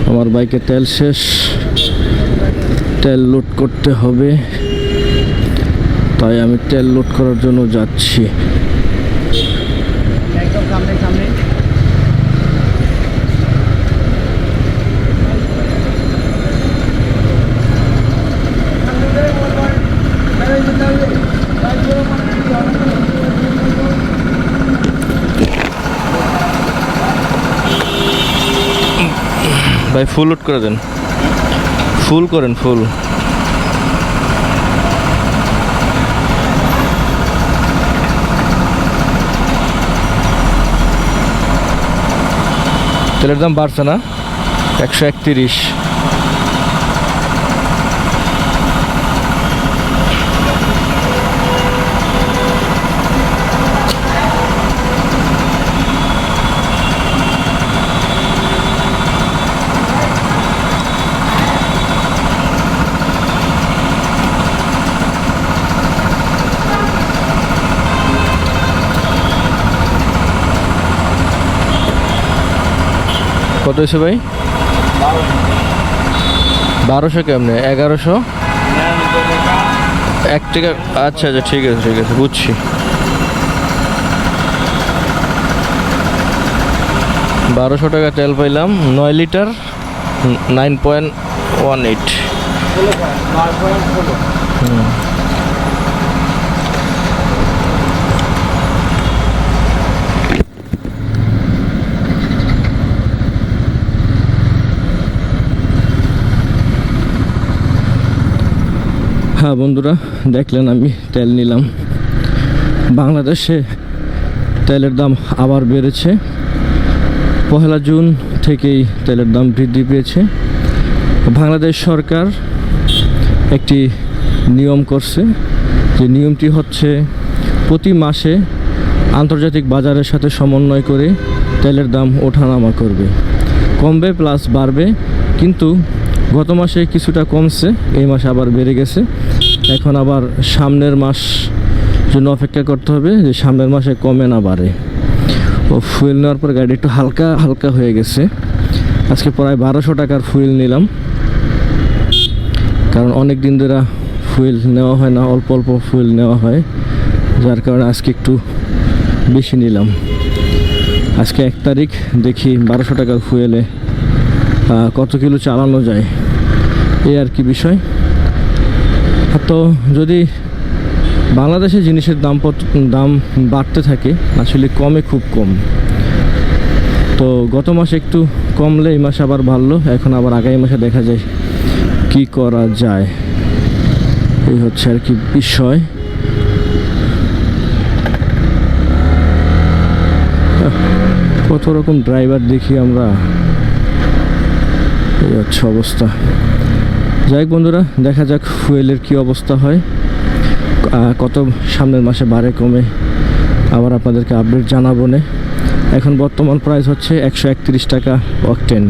আমার বাইকে তেল শেষ, তেল লোড করতে হবে, তাই আমি তেল লোড করার জন্য যাচ্ছি। একদম সামনে সামনে ভাই ফুল লোড করে দেন, ফুল করেন, ফুল। তেলের দাম বাড়ছে না, 131। কত হয়েছে ভাই? 1200 কেমনে? 1100 1 টাকা। আচ্ছা আচ্ছা, ঠিক আছে ঠিক আছে, বুঝছি। 1200 টাকা তেল পাইলাম, 9 লিটার, 9.18। হ্যাঁ বন্ধুরা, দেখলেন আমি তেল নিলাম। বাংলাদেশে তেলের দাম আবার বেড়েছে। 1 জুন থেকেই তেলের দাম বৃদ্ধি পেয়েছে। বাংলাদেশ সরকার একটি নিয়ম করছে, যে নিয়মটি হচ্ছে প্রতি মাসে আন্তর্জাতিক বাজারের সাথে সমন্বয় করে তেলের দাম ওঠানামা করবে, কমবে প্লাস বাড়বে। কিন্তু গত মাসে কিছুটা কমছে, এই মাসে আবার বেড়ে গেছে। এখন আবার সামনের মাস জন্য অপেক্ষা করতে হবে, যে সামনের মাসে কমে না বাড়ে। ও ফুয়েল নেওয়ার পর গাড়ি একটু হালকা হালকা হয়ে গেছে। আজকে প্রায় 1200 টাকার ফুয়েল নিলাম, কারণ অনেক দিন ধরে ফুয়েল নেওয়া হয় না, অল্প অল্প ফুয়েল নেওয়া হয়, যার কারণে আজকে একটু বেশি নিলাম। আজকে 1 তারিখ, দেখি 1200 টাকার ফুয়েলে কত কিলো চালানো যায়, এই আর কি বিষয়। তো যদি বাংলাদেশে জিনিসের দাম বাড়তে থাকে, আসলে কমে খুব কম। তো গত মাসে একটু কমলে এই মাসে আবার বাড়লো, এখন আবার আগামী মাসে দেখা যায় কি করা যায়, এই হচ্ছে আর কি বিষয়। কত রকম ড্রাইভার দেখি আমরা, এই হচ্ছে অবস্থা। যাই হোক বন্ধুরা, দেখা যাক ফুয়েলের কি অবস্থা হয়, কত সামনের মাসে বাড়ে কমে, আবার আপনাদেরকে আপডেট জানাবো না। এখন বর্তমান প্রাইস হচ্ছে 131 টাকা অকটেন।